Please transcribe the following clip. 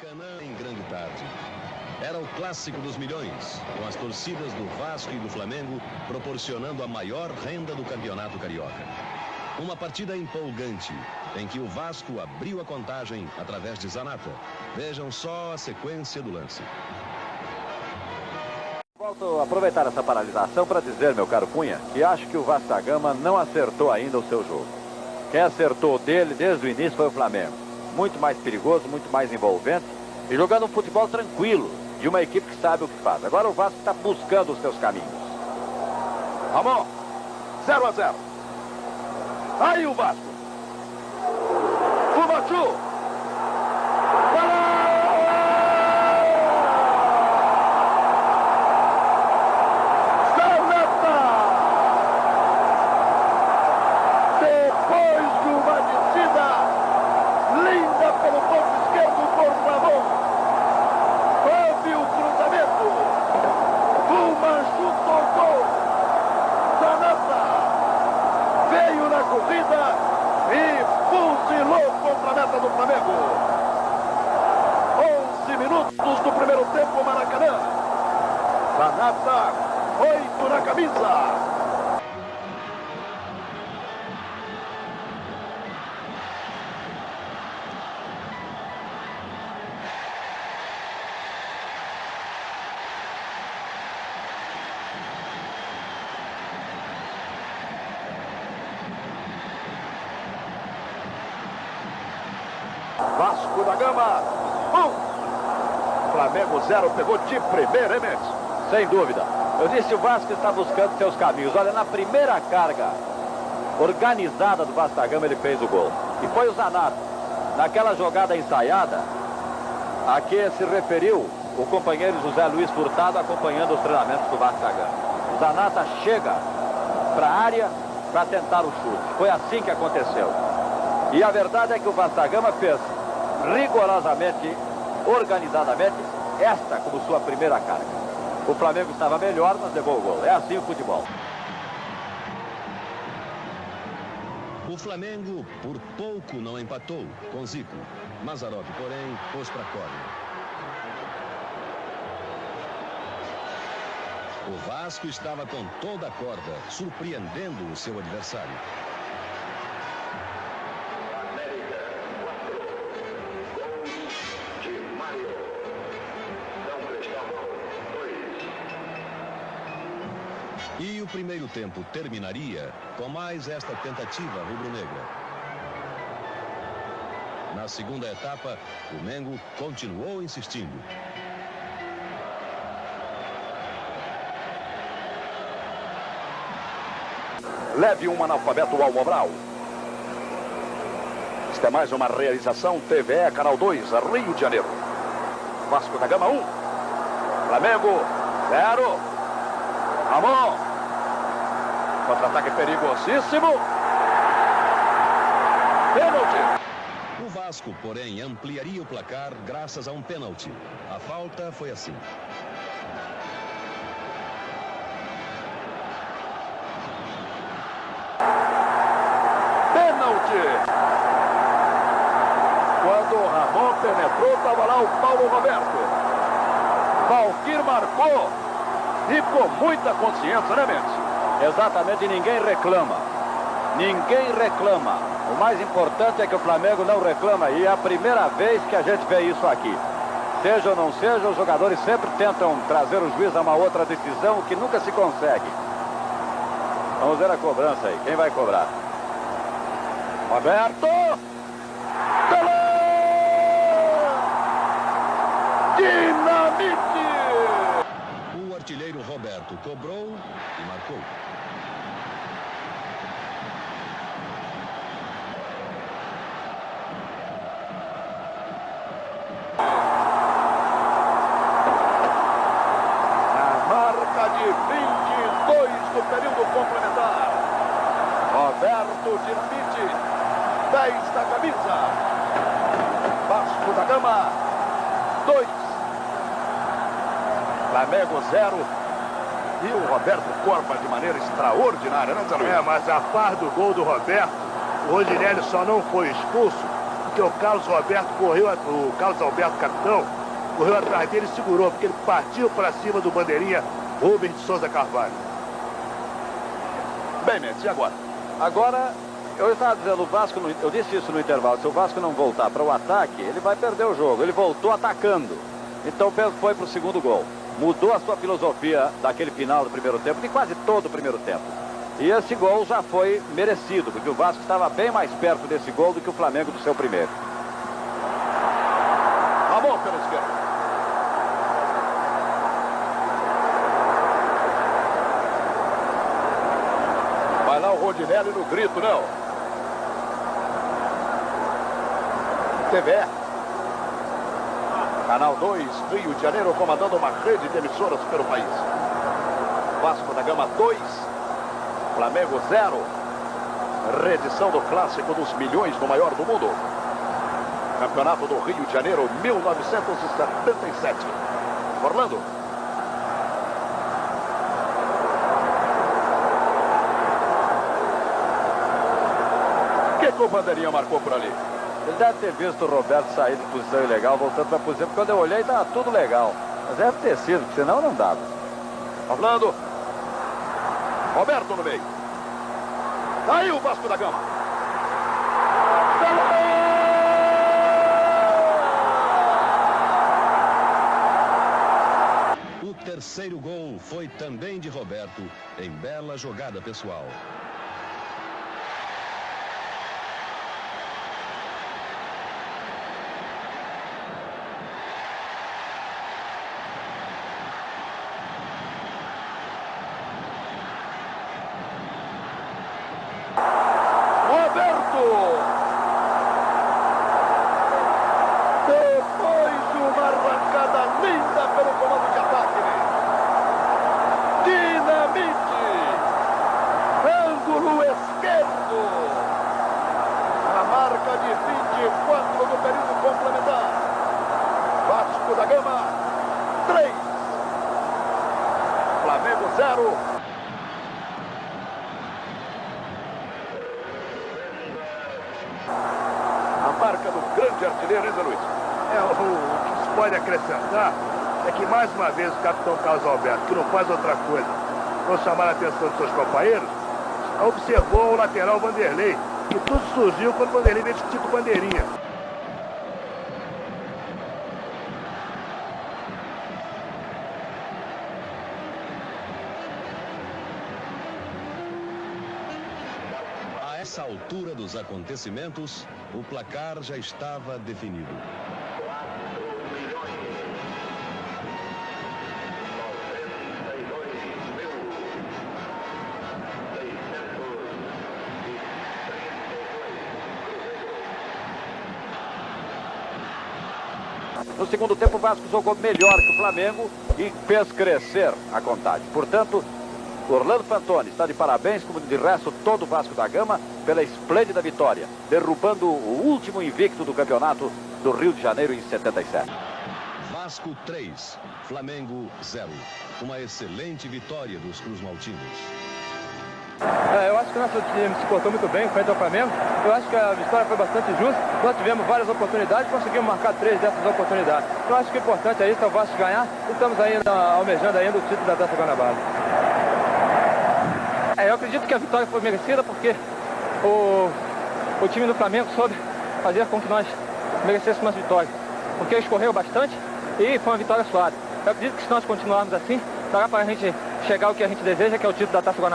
Maracanã em grande tarde. Era o clássico dos milhões, com as torcidas do Vasco e do Flamengo proporcionando a maior renda do Campeonato Carioca. Uma partida empolgante, em que o Vasco abriu a contagem através de Zanata. Vejam só a sequência do lance. Volto a aproveitar essa paralisação para dizer, meu caro Cunha, que acho que o Vasco da Gama não acertou ainda o seu jogo. Quem acertou dele desde o início foi o Flamengo. Muito mais perigoso, muito mais envolvente e jogando um futebol tranquilo, de uma equipe que sabe o que faz. Agora o Vasco está buscando os seus caminhos. Ramon, 0-0. Aí o Vasco. Fumachu. Corrida e fuzilou contra a meta do Flamengo. 11 minutos do primeiro tempo, Maracanã. Zanata, 8 na camisa. Vasco da Gama 1, Flamengo 0, pegou de primeira, hein, Mendes? Sem dúvida. Eu disse, o Vasco está buscando seus caminhos. Olha, na primeira carga organizada do Vasco da Gama, ele fez o gol. E foi o Zanata. Naquela jogada ensaiada, a que se referiu o companheiro José Luiz Furtado, acompanhando os treinamentos do Vasco da Gama. O Zanata chega para a área para tentar o chute. Foi assim que aconteceu. E a verdade é que o Vasco da Gama fez rigorosamente, organizadamente, esta como sua primeira carga. O Flamengo estava melhor, mas levou o gol. É assim o futebol. O Flamengo, por pouco, não empatou com Zico. Mazzaropi, porém, pôs para córner. O Vasco estava com toda a corda, surpreendendo o seu adversário. E o primeiro tempo terminaria com mais esta tentativa rubro-negra. Na segunda etapa, o Mengo continuou insistindo. Leve um analfabeto ao Mobral. Esta é mais uma realização TVE Canal 2, Rio de Janeiro. Vasco da Gama 1, Flamengo 0. Ramon. Contra-ataque perigosíssimo. Pênalti. O Vasco, porém, ampliaria o placar graças a um pênalti. A falta foi assim. Pênalti. Quando o Ramon penetrou, estava lá o Paulo Roberto. Valquir marcou. E com muita consciência, né, Mendes? Exatamente, ninguém reclama. Ninguém reclama. O mais importante é que o Flamengo não reclama. E é a primeira vez que a gente vê isso aqui. Seja ou não seja, os jogadores sempre tentam trazer o juiz a uma outra decisão, o que nunca se consegue. Vamos ver a cobrança aí. Quem vai cobrar? Roberto! Dinamite! O artilheiro Roberto cobrou e marcou. Na marca de 22 do período complementar. Roberto Dinamite, 10 da camisa. Vasco da Gama 2. Flamengo 0. E o Roberto corta de maneira extraordinária, né, Zé Luiz? Mas a par do gol do Roberto, o Rodinelli só não foi expulso porque o Carlos Roberto correu, o Carlos Alberto, capitão, correu atrás dele e segurou, porque ele partiu para cima do bandeirinha Rubens de Souza Carvalho. Bem, Mendes, e agora? Agora, eu estava dizendo, o Vasco, eu disse isso no intervalo, se o Vasco não voltar para o ataque, ele vai perder o jogo. Ele voltou atacando, então foi para o segundo gol. Mudou a sua filosofia daquele final do primeiro tempo, de quase todo o primeiro tempo. E esse gol já foi merecido, porque o Vasco estava bem mais perto desse gol do que o Flamengo do seu primeiro. Ramon pela esquerda. Vai lá o Rodinelli no grito, não. TV. Canal 2, Rio de Janeiro, comandando uma rede de emissoras pelo país. Vasco da Gama 2, Flamengo 0. Reedição do clássico dos milhões no maior do mundo. Campeonato do Rio de Janeiro, 1977. Orlando. O que o bandeirinha marcou por ali? Ele deve ter visto o Roberto sair de posição ilegal, voltando para a posição, porque quando eu olhei estava tudo legal. Mas deve ter sido, porque senão não dava. Orlando. Roberto no meio. Daí o Vasco da Gama. O terceiro gol foi também de Roberto, em bela jogada pessoal. Depois de uma arrancada linda pelo comando de ataque. Dinamite. Ângulo esquerdo. A marca de 24 do período complementar. Vasco da Gama 3. Flamengo 0. Marca do grande artilheiro, hein, Zé Luiz? O que se pode acrescentar é que, mais uma vez, o capitão Carlos Alberto, que não faz outra coisa, não chamar a atenção dos seus companheiros, observou o lateral Vanderlei, que tudo surgiu quando o Vanderlei veio discutir com o bandeirinha. A essa altura dos acontecimentos, o placar já estava definido. No segundo tempo, o Vasco jogou melhor que o Flamengo e fez crescer a contagem. Portanto, Orlando Fantoni está de parabéns, como de resto todo o Vasco da Gama, pela esplêndida vitória, derrubando o último invicto do campeonato do Rio de Janeiro em 77. Vasco 3, Flamengo 0. Uma excelente vitória dos cruzmaltinos. Eu acho que o nosso time se portou muito bem frente ao Flamengo. Eu acho que a vitória foi bastante justa. Nós tivemos várias oportunidades e conseguimos marcar 3 dessas oportunidades. Então acho que o importante é isso, é o Vasco ganhar. E estamos ainda almejando ainda o título da Taça Guanabara. Eu acredito que a vitória foi merecida porque o time do Flamengo soube fazer com que nós merecêssemos uma vitória. Porque eles correram bastante e foi uma vitória suave. Eu acredito que se nós continuarmos assim, dará para a gente chegar ao que a gente deseja, que é o título da Taça Guanabara.